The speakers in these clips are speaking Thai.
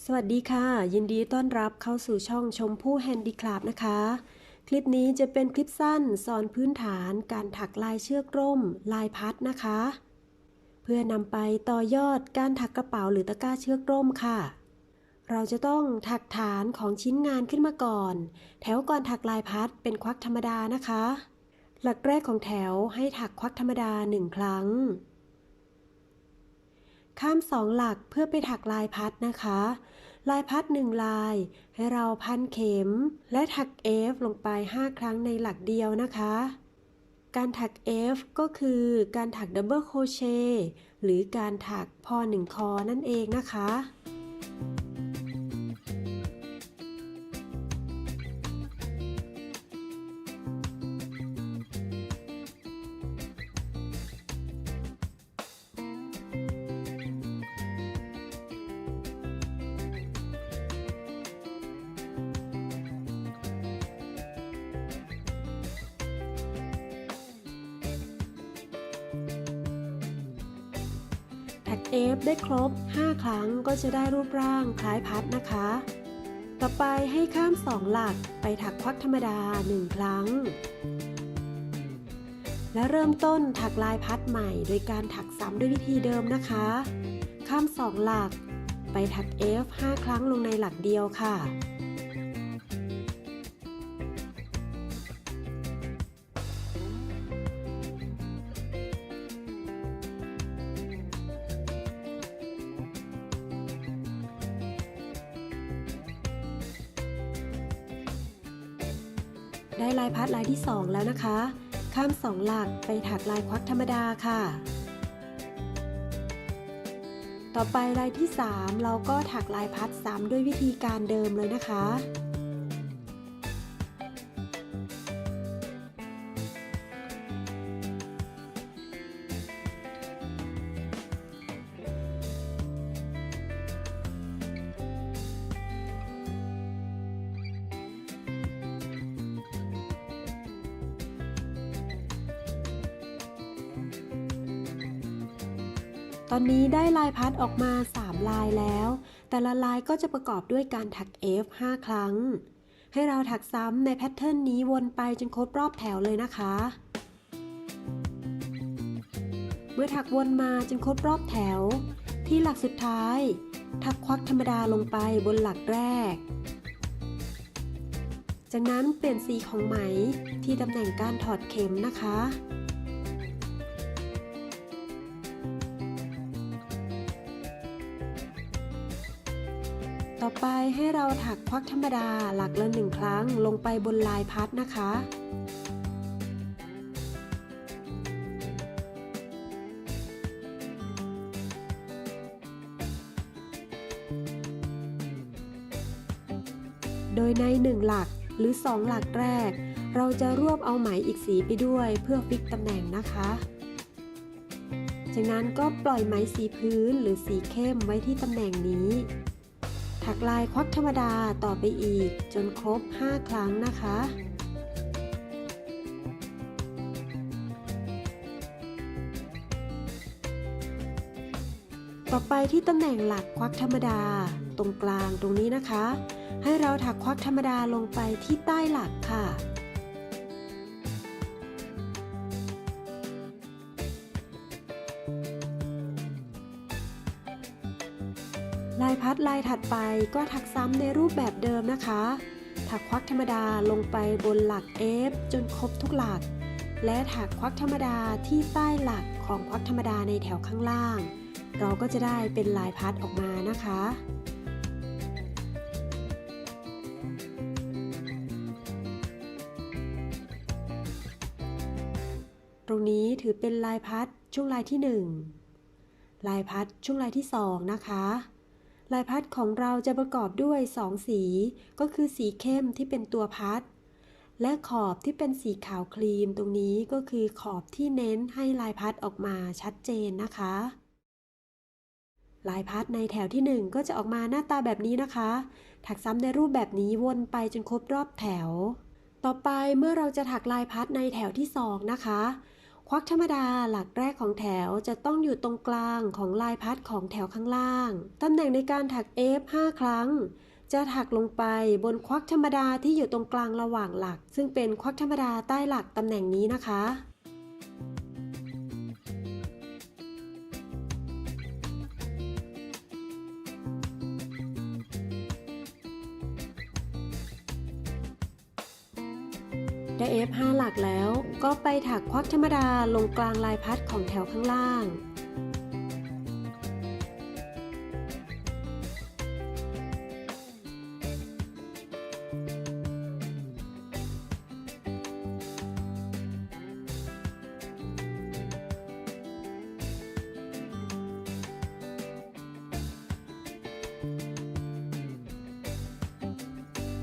สวัสดีค่ะยินดีต้อนรับเข้าสู่ช่องชมพู่แฮนดี้คราฟต์นะคะคลิปนี้จะเป็นคลิปสั้นสอนพื้นฐานการถักลายเชือกร่มลายพัดนะคะเพื่อนำไปต่อยอดการถักกระเป๋าหรือตะกร้าเชือกร่มค่ะเราจะต้องถักฐานของชิ้นงานขึ้นมาก่อนแถวก่อนถักลายพัดเป็นควักธรรมดานะคะหลักแรกของแถวให้ถักควักธรรมดา1 ครั้งข้าม2 หลักเพื่อไปถักลายพัดนะคะลายพัด1 ลายให้เราพันเข็มและถัก F ลงไป5 ครั้งในหลักเดียวนะคะการถัก F ก็คือการถักดับเบิลโครเชต์หรือการถักพอ1 คอนั่นเองนะคะถัก F ได้ครบ5 ครั้งก็จะได้รูปร่างคล้ายพัดนะคะต่อไปให้ข้าม2 หลักไปถักควักธรรมดา1 ครั้งและเริ่มต้นถักลายพัดใหม่โดยการถักซ้ำด้วยวิธีเดิมนะคะข้าม2 หลักไปถัก F 5 ครั้งลงในหลักเดียวค่ะได้ลายพัดลายที่2แล้วนะคะข้าม2 หลักไปถักลายควักธรรมดาค่ะต่อไปลายที่3เราก็ถักลายพัดซ้ำด้วยวิธีการเดิมเลยนะคะตอนนี้ได้ลายพัดออกมา3 ลายแล้วแต่ละลายก็จะประกอบด้วยการถัก F 5 ครั้งให้เราถักซ้ำในแพทเทิร์นนี้วนไปจนครบรอบแถวเลยนะคะเมื่อถักวนมาจนครบรอบแถวที่หลักสุดท้ายถักควักธรรมดาลงไปบนหลักแรกจากนั้นเปลี่ยนสีของไหมที่ตำแหน่งการถอดเข็มนะคะต่อไปให้เราถักควักธรรมดาหลักละ1 ครั้งลงไปบนลายพัดนะคะโดยใน1 หลักหรือ2 หลักแรกเราจะรวบเอาไหมอีกสีไปด้วยเพื่อฟิกตำแหน่งนะคะจากนั้นก็ปล่อยไหมสีพื้นหรือสีเข้มไว้ที่ตำแหน่งนี้ถักลายควักธรรมดาต่อไปอีกจนครบ5 ครั้งนะคะต่อไปที่ตำแหน่งหลักควักธรรมดาตรงกลางตรงนี้นะคะให้เราถักควักธรรมดาลงไปที่ใต้หลักค่ะลายพัดลายถัดไปก็ถักซ้ำในรูปแบบเดิมนะคะถักควักธรรมดาลงไปบนหลัก F จนครบทุกหลักและถักควักธรรมดาที่ใต้หลักของควักธรรมดาในแถวข้างล่างเราก็จะได้เป็นลายพัดออกมานะคะตรงนี้ถือเป็นลายพัดช่วงลายที่1ลายพัดช่วงลายที่2นะคะลายพัดของเราจะประกอบด้วย2 สีก็คือสีเข้มที่เป็นตัวพัดและขอบที่เป็นสีขาวครีมตรงนี้ก็คือขอบที่เน้นให้ลายพัดออกมาชัดเจนนะคะลายพัดในแถวที่1ก็จะออกมาหน้าตาแบบนี้นะคะถักซ้ำในรูปแบบนี้วนไปจนครบรอบแถวต่อไปเมื่อเราจะถักลายพัดในแถวที่2นะคะ ควักธรรมดาหลักแรกของแถวจะต้องอยู่ตรงกลางของลายพัดของแถวข้างล่างตำแหน่งในการถัก F 5 ครั้งจะถักลงไปบนควักธรรมดาที่อยู่ตรงกลางระหว่างหลักซึ่งเป็นควักธรรมดาใต้หลักตำแหน่งนี้นะคะได้ F 5 หลักแล้วก็ไปถักควักธรรมดาลงกลางลายพัดของแถวข้างล่าง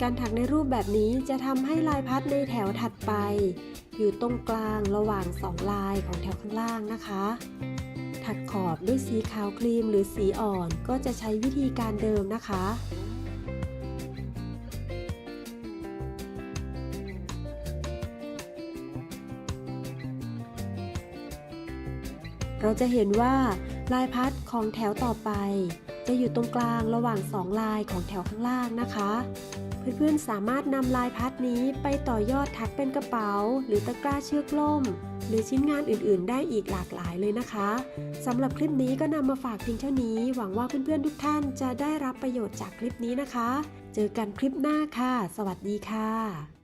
การถักในรูปแบบนี้จะทำให้ลายพัดในแถวถัดไปอยู่ตรงกลางระหว่าง2ลายของแถวข้างล่างนะคะถักขอบด้วยสีขาวครีมหรือสีอ่อนก็จะใช้วิธีการเดิมนะคะเราจะเห็นว่าลายพัดของแถวต่อไปจะอยู่ตรงกลางระหว่าง2ลายของแถวข้างล่างนะคะเพื่อนๆสามารถนำลายพัดนี้ไปต่อยอดถักเป็นกระเป๋าหรือตะกร้าเชือกล่มหรือชิ้นงานอื่นๆได้อีกหลากหลายเลยนะคะสำหรับคลิปนี้ก็นำมาฝากเพียงเท่านี้หวังว่าเพื่อนๆทุกท่านจะได้รับประโยชน์จากคลิปนี้นะคะเจอกันคลิปหน้าค่ะสวัสดีค่ะ